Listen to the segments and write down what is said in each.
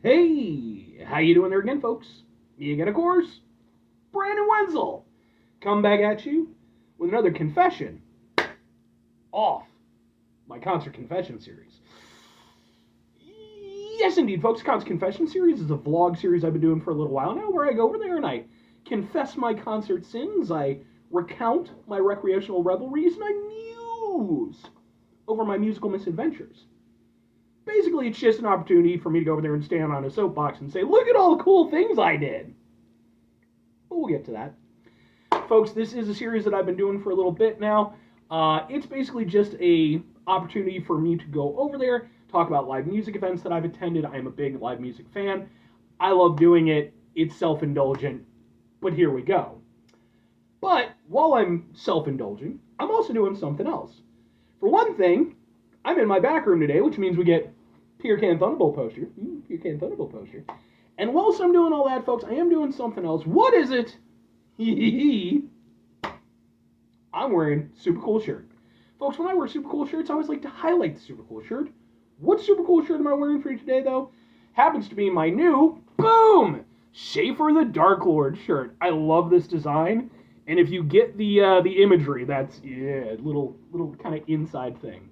Hey, how you doing there again, folks? Me again, of course, Brandon Wenzel. Come back at you with another confession off my concert confession series. Yes, indeed, folks. Concert confession series is a vlog series I've been doing for a little while now, where I go over there and I confess my concert sins, I recount my recreational revelries, and I muse over my musical misadventures. Basically, it's just an opportunity for me to go over there and stand on a soapbox and say, look at all the cool things I did. But we'll get to that. Folks, this is a series that I've been doing for a little bit now. It's basically just a opportunity for me to go over there, talk about live music events that I've attended. I am a big live music fan. I love doing it. It's self-indulgent, but here we go. But while I'm self-indulging, I'm also doing something else. For one thing, I'm in my back room today, which means we get Peer Can Thunderbolt poster. Peer Can Thunderbolt poster. And whilst I'm doing all that, folks, I am doing something else. What is it? I'm wearing a super cool shirt. Folks, when I wear super cool shirts, I always like to highlight the super cool shirt. What super cool shirt am I wearing for you today, though? Happens to be my new, boom, Schaefer the Dark Lord shirt. I love this design. And if you get the imagery, that's, yeah, little kind of inside thing.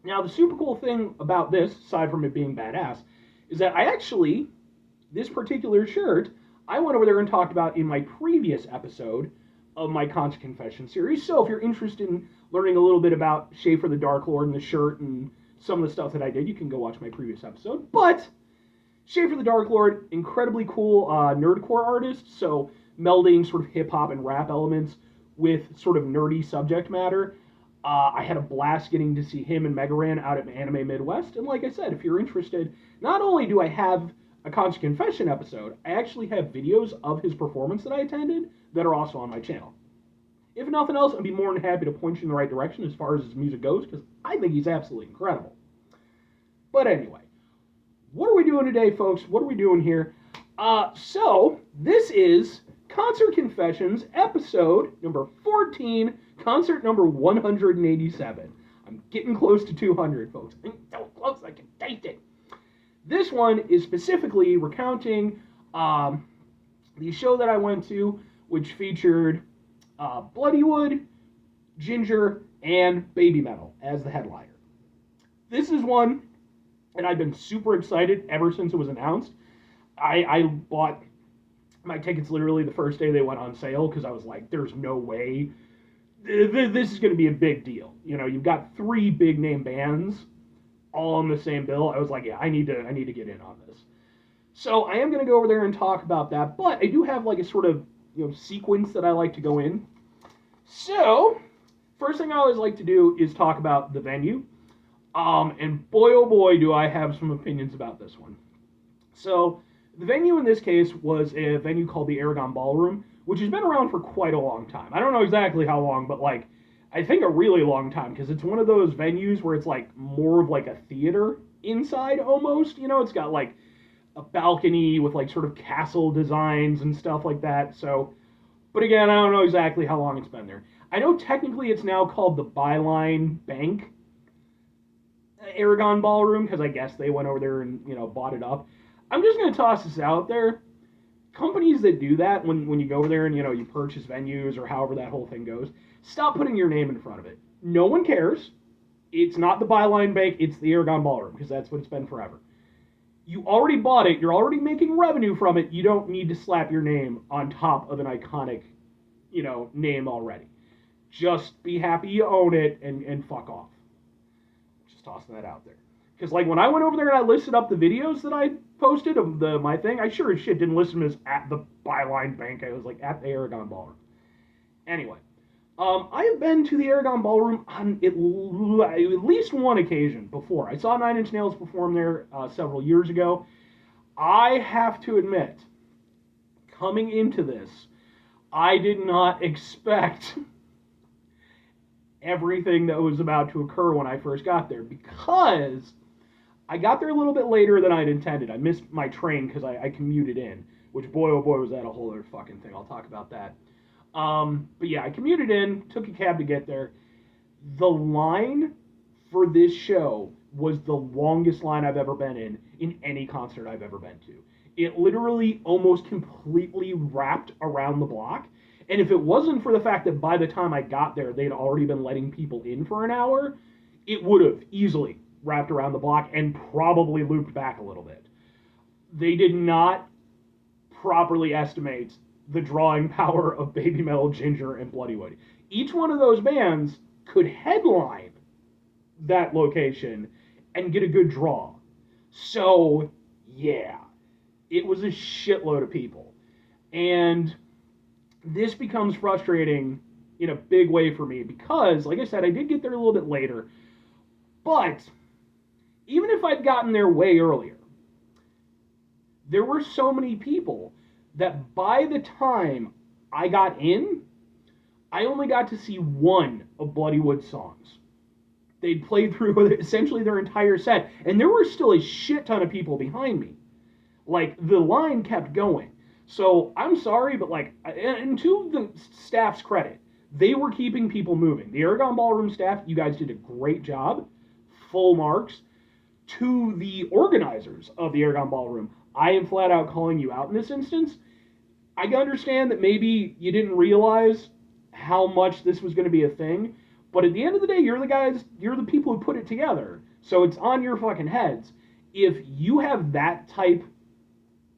Now, the super cool thing about this, aside from it being badass, is that this particular shirt, I went over there and talked about in my previous episode of my Concert Confession series. So if you're interested in learning a little bit about Schaefer the Dark Lord and the shirt and some of the stuff that I did, you can go watch my previous episode. But Schaefer the Dark Lord, incredibly cool nerdcore artist, so melding sort of hip-hop and rap elements with sort of nerdy subject matter. I had a blast getting to see him and Megaran out at Anime Midwest. And like I said, if you're interested, not only do I have a Concert Confession episode, I actually have videos of his performance that I attended that are also on my channel. If nothing else, I'd be more than happy to point you in the right direction as far as his music goes, because I think he's absolutely incredible. But anyway, what are we doing today, folks? What are we doing here? So, this is Concert Confessions, episode number 14, concert number 187. I'm getting close to 200, folks. I'm so close, I can taste it. This one is specifically recounting the show that I went to, which featured Bloodywood, Jinjer, and Babymetal as the headliner. This is one, and I've been super excited ever since it was announced. I bought my tickets literally the first day they went on sale because I was like, there's no way this is going to be a big deal. You know, you've got 3 big name bands all on the same bill. I was like, yeah, I need to get in on this. So I am going to go over there and talk about that, but I do have like a sort of, sequence that I like to go in. So first thing I always like to do is talk about the venue. And boy, oh boy, do I have some opinions about this one. So the venue in this case was a venue called the Aragon Ballroom, which has been around for quite a long time. I don't know exactly how long, but like, I think a really long time, because it's one of those venues where it's like more of like a theater inside almost. It's got like a balcony with like sort of castle designs and stuff like that. So, but again, I don't know exactly how long it's been there. I know technically it's now called the Byline Bank Aragon Ballroom, because I guess they went over there and, bought it up. I'm just going to toss this out there. Companies that do that, when you go over there and, you purchase venues or however that whole thing goes, stop putting your name in front of it. No one cares. It's not the Byline Bank, it's the Aragon Ballroom, because that's what it's been forever. You already bought it, you're already making revenue from it, you don't need to slap your name on top of an iconic, name already. Just be happy you own it and fuck off. Just tossing that out there. Because, like, when I went over there and I listed up the videos that I posted of my thing, I sure as shit didn't list them as at the Byline Bank. I was like, at the Aragon Ballroom. Anyway, I have been to the Aragon Ballroom on at least one occasion before. I saw 9 Inch Nails perform there several years ago. I have to admit, coming into this, I did not expect everything that was about to occur when I first got there, because I got there a little bit later than I'd intended. I missed my train because I commuted in, which boy oh boy was that a whole other fucking thing. I'll talk about that. But yeah, I commuted in, took a cab to get there. The line for this show was the longest line I've ever been in any concert I've ever been to. It literally almost completely wrapped around the block. And if it wasn't for the fact that by the time I got there, they'd already been letting people in for an hour, it would have easily wrapped around the block and probably looped back a little bit. They did not properly estimate the drawing power of Babymetal, Jinjer, and Bloodywood. Each one of those bands could headline that location and get a good draw. So, yeah, it was a shitload of people. And this becomes frustrating in a big way for me because, like I said, I did get there a little bit later. But even if I'd gotten there way earlier, there were so many people that by the time I got in, I only got to see one of Bloodywood's songs. They'd played through essentially their entire set, and there were still a shit ton of people behind me. Like, the line kept going. So, I'm sorry, but like, and to the staff's credit, they were keeping people moving. The Aragon Ballroom staff, you guys did a great job. Full marks. To the organizers of the Aragon Ballroom, I am flat out calling you out in this instance. I understand that maybe you didn't realize how much this was going to be a thing, but at the end of the day, you're the people who put it together. So it's on your fucking heads. If you have that type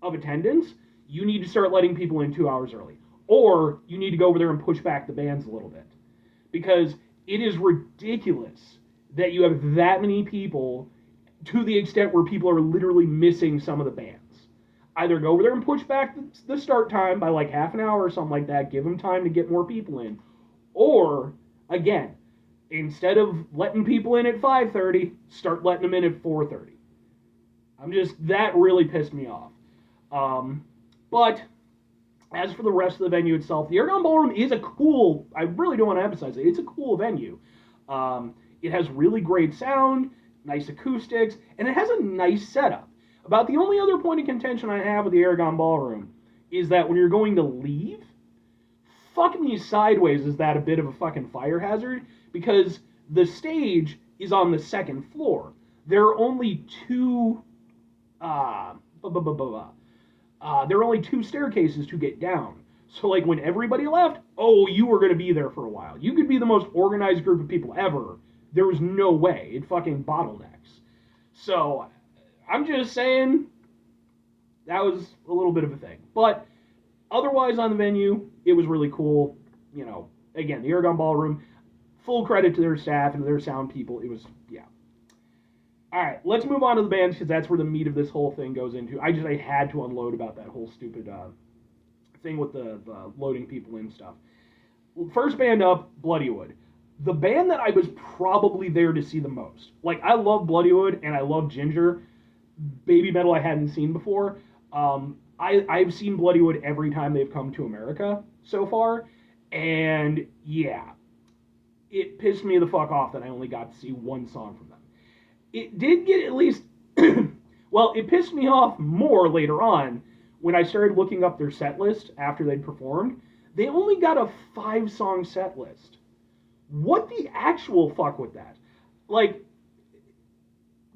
of attendance, you need to start letting people in 2 hours early. Or you need to go over there and push back the bands a little bit. Because it is ridiculous that you have that many people to the extent where people are literally missing some of the bands. Either go over there and push back the start time by like half an hour or something like that, give them time to get more people in. Or, again, instead of letting people in at 5:30, start letting them in at 4:30. That really pissed me off. But as for the rest of the venue itself, the Aragon Ballroom is a cool, I really don't want to emphasize it, it's a cool venue. It has really great sound, nice acoustics, and it has a nice setup. About the only other point of contention I have with the Aragon Ballroom is that when you're going to leave, fuck me sideways, is that a bit of a fucking fire hazard? Because the stage is on the second floor. There are only two staircases to get down. So, like, when everybody left, you were going to be there for a while. You could be the most organized group of people ever. There was no way. It fucking bottlenecks. So, I'm just saying, that was a little bit of a thing. But, otherwise on the venue, it was really cool. You know, again, the Aragon Ballroom, full credit to their staff and their sound people. It was, yeah. Alright, let's move on to the bands, because that's where the meat of this whole thing goes into. I had to unload about that whole stupid thing with the loading people in stuff. First band up, Bloodywood. The band that I was probably there to see the most. Like, I love Bloodywood, and I love Jinjer. Babymetal I hadn't seen before. I've seen Bloodywood every time they've come to America so far, and yeah, it pissed me the fuck off that I only got to see one song from them. It did get at least, well, it pissed me off more later on when I started looking up their set list after they'd performed. They only got a 5-song set list. What the actual fuck with that? Like,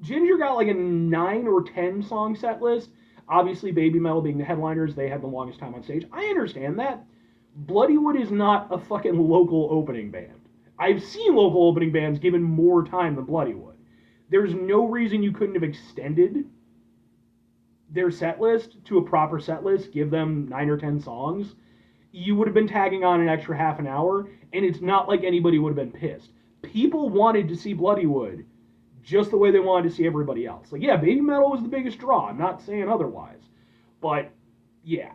Jinjer got like a 9 or 10 song set list. Obviously, Babymetal being the headliners, they had the longest time on stage. I understand that. Bloodywood is not a fucking local opening band. I've seen local opening bands given more time than Bloodywood. There's no reason you couldn't have extended their set list to a proper set list, give them 9 or 10 songs. You would have been tagging on an extra half an hour, and it's not like anybody would have been pissed. People wanted to see Bloodywood just the way they wanted to see everybody else. Like, yeah, Babymetal was the biggest draw. I'm not saying otherwise. But, yeah.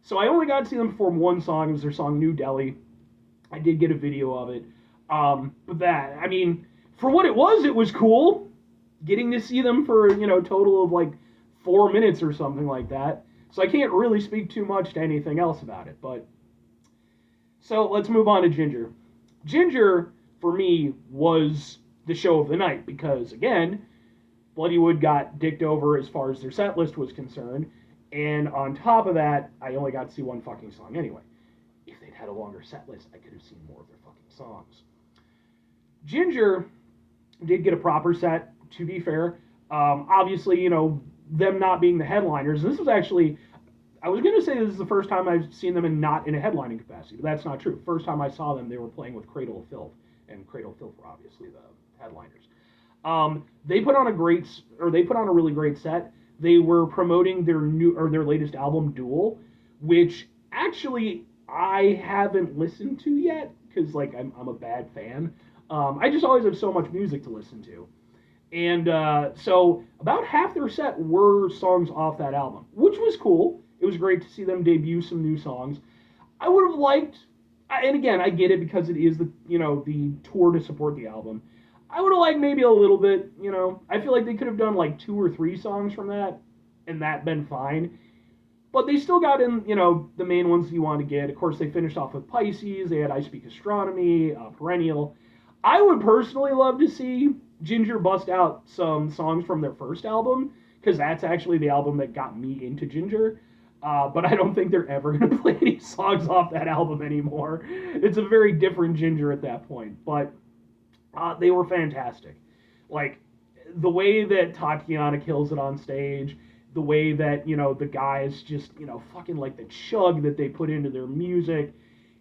So I only got to see them perform one song. It was their song New Delhi. I did get a video of it. But that, I mean, for what it was cool. Getting to see them for, a total of like 4 minutes or something like that. So I can't really speak too much to anything else about it. But, so let's move on to Jinjer. Jinjer, for me, was the show of the night because, again, Bloodywood got dicked over as far as their set list was concerned, and on top of that, I only got to see one fucking song anyway. If they'd had a longer set list, I could have seen more of their fucking songs. Jinjer did get a proper set, to be fair. Obviously, them not being the headliners. This was actually, I was going to say this is the first time I've seen them not in a headlining capacity, but that's not true. First time I saw them, they were playing with Cradle of Filth, and Cradle of Filth were obviously the headliners. They put on a really great set. They were promoting their latest album, Duel, which actually I haven't listened to yet because like I'm a bad fan. I just always have so much music to listen to. And so about half their set were songs off that album, which was cool. It was great to see them debut some new songs. I would have liked, and again, I get it because it is the tour to support the album. I would have liked maybe a little bit, I feel like they could have done like 2 or 3 songs from that, and that been fine. But they still got in, the main ones you want to get. Of course, they finished off with Pisces. They had I Speak Astronomy, Perennial. I would personally love to see Jinjer bust out some songs from their first album, because that's actually the album that got me into Jinjer. But I don't think they're ever going to play any songs off that album anymore. It's a very different Jinjer at that point. But they were fantastic. Like, the way that Tatiana kills it on stage, the way that, the guys just, fucking like the chug that they put into their music.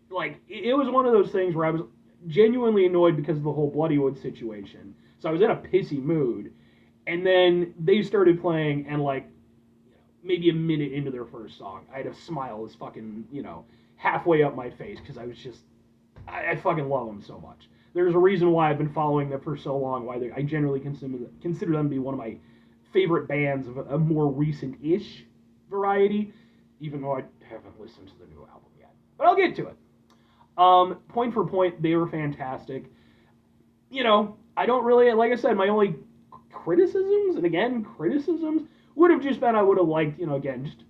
Like, it was one of those things where I was genuinely annoyed because of the whole Bloodywood situation. So I was in a pissy mood. And then they started playing, and like, maybe a minute into their first song, I had a smile that's fucking, halfway up my face, because I was just, I fucking love them so much. There's a reason why I've been following them for so long, why I generally consider them to be one of my favorite bands of a more recent-ish variety, even though I haven't listened to the new album yet. But I'll get to it. Point for point, they were fantastic. I don't really, like I said, my only criticisms would have just been I would have liked, again, just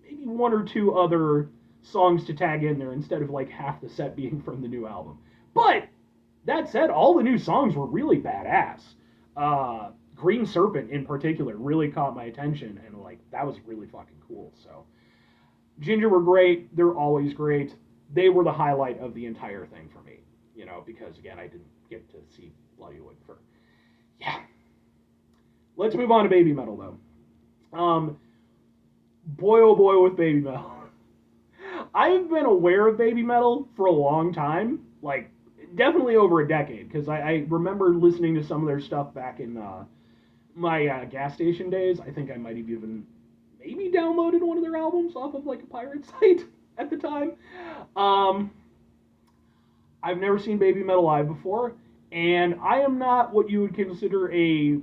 maybe 1 or 2 other songs to tag in there instead of like half the set being from the new album. But that said, all the new songs were really badass. Green Serpent in particular really caught my attention, and like that was really fucking cool. So Jinjer were great. They're always great. They were the highlight of the entire thing for me, because again I didn't get to see Bloodywood for. Yeah. Let's move on to Babymetal though. Boy oh boy with Babymetal. I've been aware of Babymetal for a long time, like definitely over a decade, because I remember listening to some of their stuff back in my gas station days. I think I might have even maybe downloaded one of their albums off of like a pirate site at the time. I've never seen Babymetal live before, and I am not what you would consider a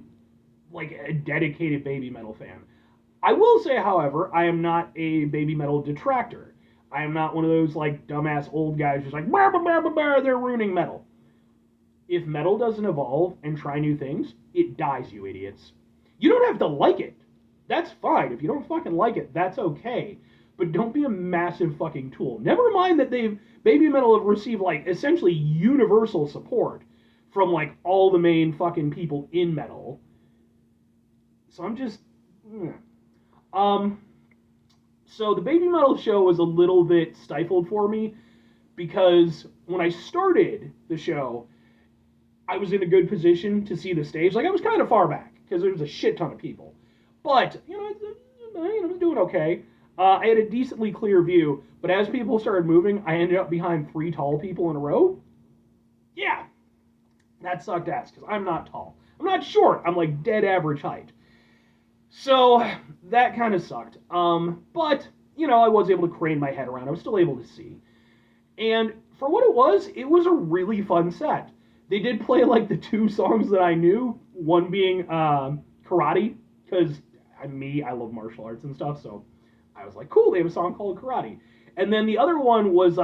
dedicated Babymetal fan. I will say, however, I am not a Babymetal detractor. I am not one of those like dumbass old guys just like bah, bah, bah, bah, bah, they're ruining metal. If metal doesn't evolve and try new things, it dies, you idiots. You don't have to like it. That's fine. If you don't fucking like it, that's okay. But don't be a massive fucking tool. Never mind that Babymetal have received like essentially universal support from like all the main fucking people in metal. So I'm just so the Babymetal show was a little bit stifled for me because when I started the show, I was in a good position to see the stage. Like I was kind of far back because there was a shit ton of people, but I was doing okay. I had a decently clear view, but as people started moving, I ended up behind 3 tall people in a row. Yeah, that sucked ass because I'm not tall. I'm not short. I'm like dead average height. So that kind of sucked. But I was able to crane my head around. I was still able to see. And for what it was a really fun set. They did play like the 2 songs that I knew, one being Karate, because I love martial arts and stuff, so I was like, cool, they have a song called Karate. And then the other one was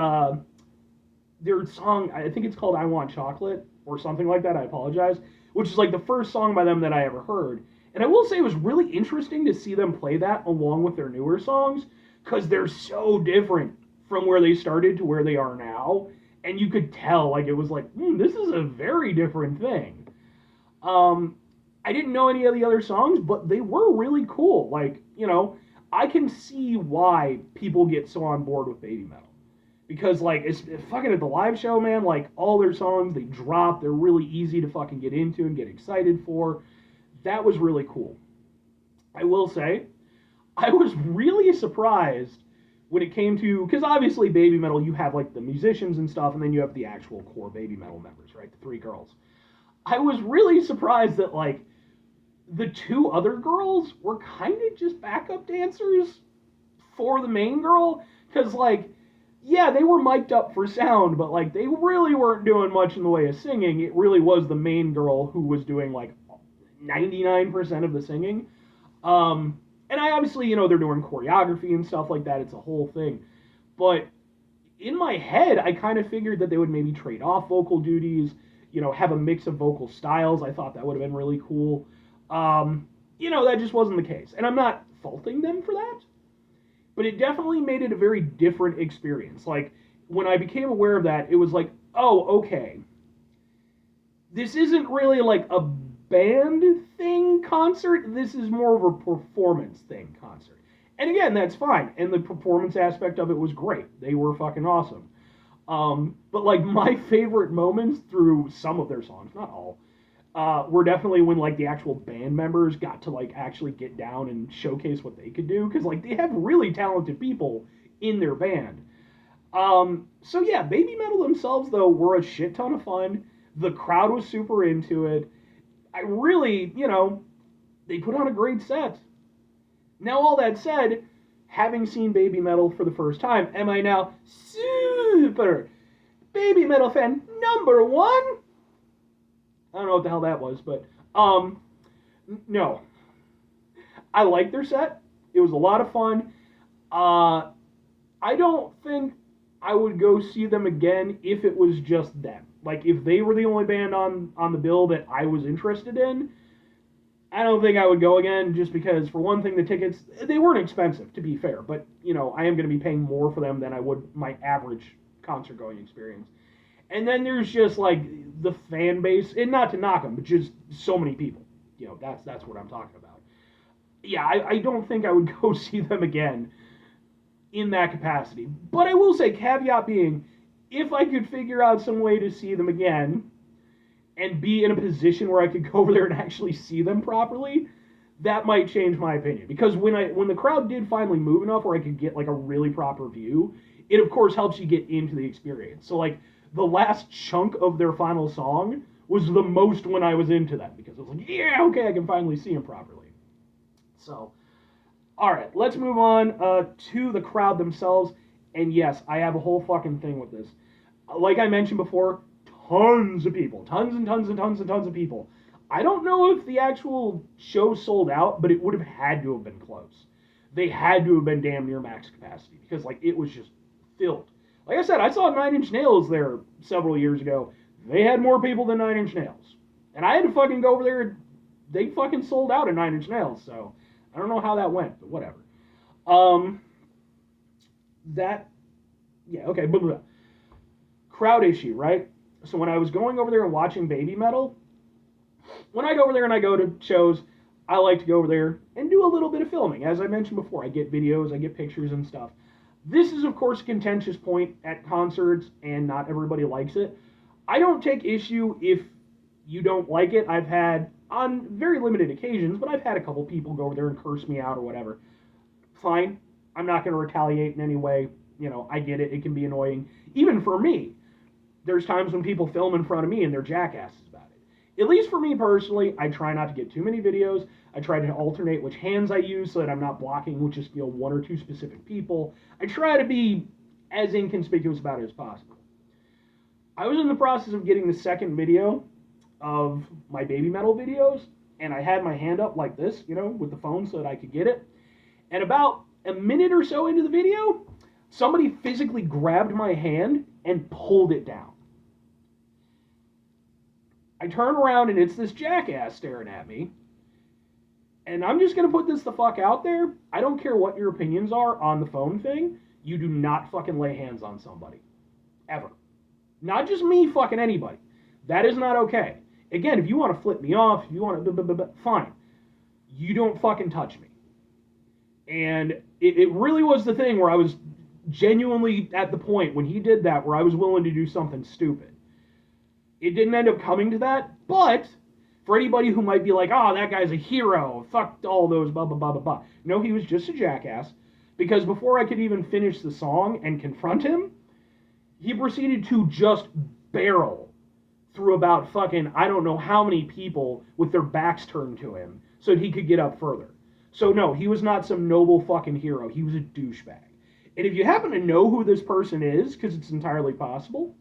their song, I think it's called I Want Chocolate, or something like that, I apologize, which is like the first song by them that I ever heard. And I will say it was really interesting to see them play that along with their newer songs, because they're so different from where they started to where they are now. And you could tell, like, it was like, this is a very different thing. I didn't know any of the other songs, but they were really cool. Like, I can see why people get so on board with Babymetal. Because, like, it's fucking at the live show, man, like, all their songs, they drop, they're really easy to fucking get into and get excited for. that was really cool. I will say, I was really surprised when it came to, because obviously Babymetal, you have like the musicians and stuff, and then you have the actual core Babymetal members, right? The three girls. I was really surprised that like the two other girls were kind of just backup dancers for the main girl, because like, yeah, they were mic'd up for sound, but like they really weren't doing much in the way of singing. It really was the main girl who was doing like 99% of the singing. And I obviously, they're doing choreography and stuff like that. It's a whole thing. But in my head, I kind of figured that they would maybe trade off vocal duties, have a mix of vocal styles. I thought that would have been really cool. That just wasn't the case. And I'm not faulting them for that. But it definitely made it a very different experience. Like, when I became aware of that, it was like, oh, okay. This isn't really like a band thing concert. This is more of a performance thing concert. And again, that's fine. And the performance aspect of it was great. They were fucking awesome. But like my favorite moments through some of their songs, not all, were definitely when like the actual band members got to like actually get down and showcase what they could do, because like they have really talented people in their band. So yeah, Babymetal themselves though were a shit ton of fun. The crowd was super into it. I really, they put on a great set. Now all that said, having seen Babymetal for the first time, am I now super Babymetal fan number one? I don't know what the hell that was, but no. I liked their set. It was a lot of fun. I don't think I would go see them again if it was just them. Like, if they were the only band on the bill that I was interested in, I don't think I would go again, just because, for one thing, the tickets, they weren't expensive, to be fair, but, I am going to be paying more for them than I would my average concert-going experience. And then there's just, like, the fan base, and not to knock them, but just so many people. That's what I'm talking about. Yeah, I don't think I would go see them again in that capacity. But I will say, caveat being, if I could figure out some way to see them again and be in a position where I could go over there and actually see them properly, that might change my opinion. Because when the crowd did finally move enough where I could get like a really proper view, it of course helps you get into the experience. So like the last chunk of their final song was the most when I was into them, because I was like, yeah, okay, I can finally see them properly. So, all right, let's move on to the crowd themselves. And yes, I have a whole fucking thing with this. Like I mentioned before, tons of people. Tons and tons and tons and tons of people. I don't know if the actual show sold out, but it would have had to have been close. They had to have been damn near max capacity, because like it was just filled. Like I said, I saw 9 Inch Nails there several years ago. They had more people than 9 Inch Nails. And I had to fucking go over there. They fucking sold out at 9 Inch Nails, so I don't know how that went, but whatever. Okay, blah, blah, blah. Crowd issue, right? So when I was going over there and watching Babymetal, when I go over there and I go to shows, I like to go over there and do a little bit of filming. As I mentioned before, I get videos, I get pictures and stuff. This is, of course, a contentious point at concerts, and not everybody likes it. I don't take issue if you don't like it. I've had, on very limited occasions, but I've had a couple people go over there and curse me out or whatever. Fine. I'm not going to retaliate in any way. I get it. It can be annoying. Even for me. There's times when people film in front of me and they're jackasses about it. At least for me personally, I try not to get too many videos. I try to alternate which hands I use so that I'm not blocking with just, one or two specific people. I try to be as inconspicuous about it as possible. I was in the process of getting the second video of my Babymetal videos, and I had my hand up like this, with the phone so that I could get it. And about a minute or so into the video, somebody physically grabbed my hand and pulled it down. I turn around and it's this jackass staring at me. And I'm just going to put this the fuck out there. I don't care what your opinions are on the phone thing. You do not fucking lay hands on somebody. Ever. Not just me, fucking anybody. That is not okay. Again, if you want to flip me off, if you want to, fine. You don't fucking touch me. And it really was the thing where I was genuinely at the point when he did that where I was willing to do something stupid. It didn't end up coming to that, but For anybody who might be like, oh, that guy's a hero, fuck all those, blah, blah, blah, blah, blah. No, he was just a jackass, because before I could even finish the song and confront him, he proceeded to just barrel through about fucking, I don't know how many people with their backs turned to him so that he could get up further. So no, he was not some noble fucking hero. He was a douchebag. And if you happen to know who this person is, because it's entirely possible,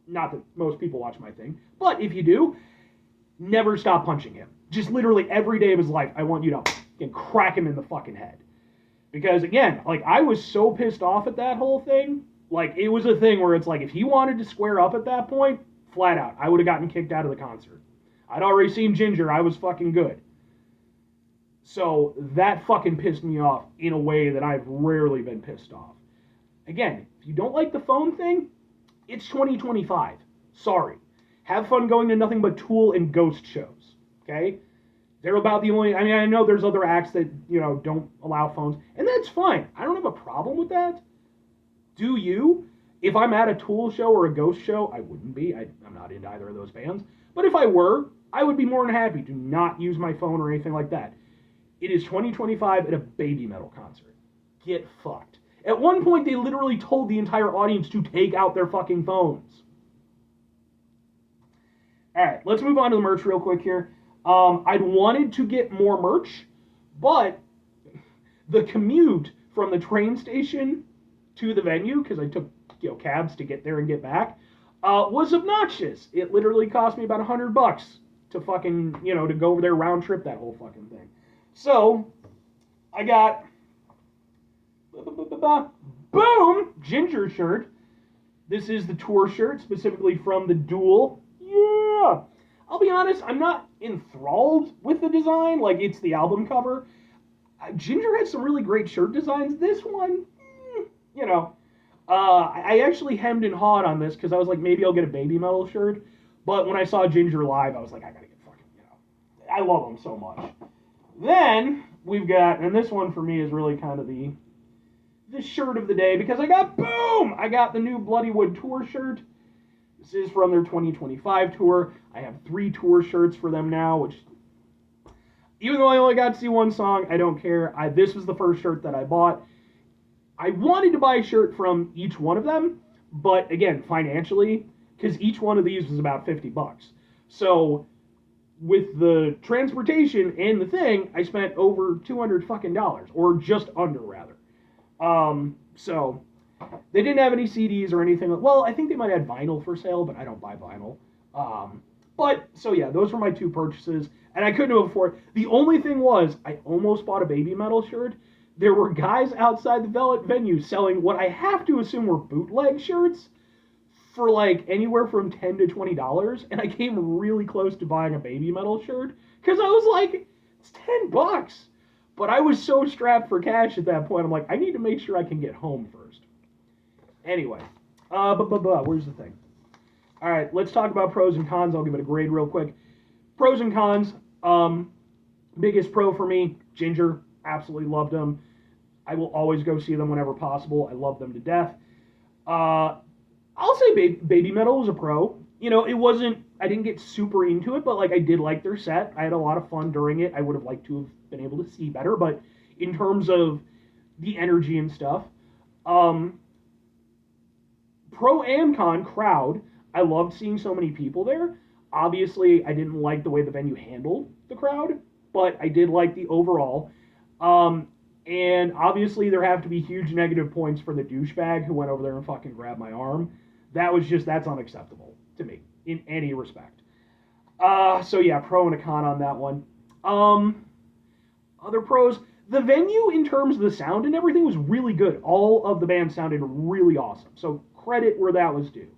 not that most people watch my thing, but if you do, never stop punching him. Just literally every day of his life, I want you to crack him in the fucking head. Because again, like, I was so pissed off at that whole thing. Like, it was a thing where it's like, if he wanted to square up at that point, flat out, I would have gotten kicked out of the concert. I'd already seen Jinjer. I was fucking good. So that fucking pissed me off in a way that I've rarely been pissed off. Again, if you don't like the phone thing, it's 2025. Sorry. Have fun going to nothing but Tool and Ghost shows. Okay? They're about the only... I mean, I know there's other acts that, you know, don't allow phones. And that's fine. I don't have a problem with that. Do you? If I'm at a Tool show or a Ghost show, I wouldn't be. I'm not into either of those bands. But if I were, I would be more than happy to not use my phone or anything like that. It is 2025 at a Babymetal concert. Get fucked. At one point, they literally told the entire audience to take out their fucking phones. Alright, let's move on to the merch real quick here. I'd wanted to get more merch, but the commute from the train station to the venue, because I took, you know, cabs to get there and get back, was obnoxious. It literally cost me about $100 to fucking, you know, to go over there round trip that whole fucking thing. So, I got, boom, Jinjer shirt. This is the tour shirt, specifically from the Duel. Yeah! I'll be honest, I'm not enthralled with the design, like it's the album cover. Jinjer had some really great shirt designs. This one, you know, I actually hemmed and hawed on this because I was like, maybe I'll get a Babymetal shirt. But when I saw Jinjer live, I was like, I gotta get fucking, you know, I love them so much. Then we've got, and this one for me is really kind of the shirt of the day, because I got the new Bloodywood tour shirt. This is from their 2025 tour. I have 3 tour shirts for them now, which, even though I only got to see one song, I don't care. This was the first shirt that I bought. I wanted to buy a shirt from each one of them, but again, financially, because each one of these was about $50. So, with the transportation and the thing, I spent over $200 fucking dollars, or just under, rather. So, they didn't have any CDs or anything. Well, I think they might have vinyl for sale, but I don't buy vinyl. But, so yeah, those were my 2 purchases, and I couldn't afford. The only thing was, I almost bought a Babymetal shirt. There were guys outside the venue selling what I have to assume were bootleg shirts for like anywhere from $10 to $20, and I came really close to buying a Babymetal shirt, because I was like, it's $10. But I was so strapped for cash at that point, I'm like, I need to make sure I can get home first. Anyway, where's the thing? All right, let's talk about pros and cons. I'll give it a grade real quick. Pros and cons. Biggest pro for me, Jinjer. Absolutely loved them. I will always go see them whenever possible. I love them to death. I'll say Babymetal was a pro. You know, it wasn't, I didn't get super into it, but like I did like their set. I had a lot of fun during it. I would have liked to have been able to see better, but in terms of the energy and stuff, pro and con crowd, I loved seeing so many people there. Obviously, I didn't like the way the venue handled the crowd, but I did like the overall. And obviously there have to be huge negative points for the douchebag who went over there and fucking grabbed my arm. That's unacceptable to me in any respect. So yeah, pro and a con on that one. Other pros, the venue in terms of the sound and everything was really good. All of the bands sounded really awesome. So credit where that was due.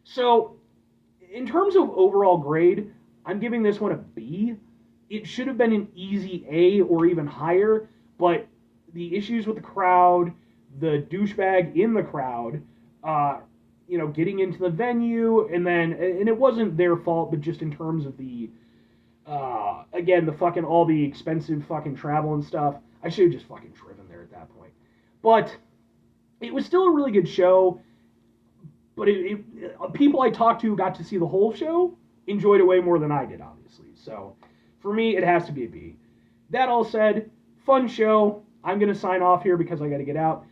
So in terms of overall grade, I'm giving this one a B. It should have been an easy A or even higher, but the issues with the crowd, the douchebag in the crowd, you know, getting into the venue, and it wasn't their fault, but just in terms of the, again, the fucking, all the expensive fucking travel and stuff, I should have just fucking driven there at that point. But it was still a really good show, but people I talked to who got to see the whole show enjoyed it way more than I did, obviously. So, for me, it has to be a B. That all said, fun show. I'm going to sign off here because I got to get out.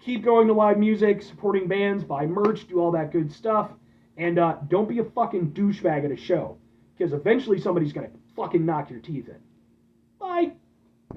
Keep going to live music, supporting bands, buy merch, do all that good stuff. And don't be a fucking douchebag at a show. Because eventually somebody's going to fucking knock your teeth in.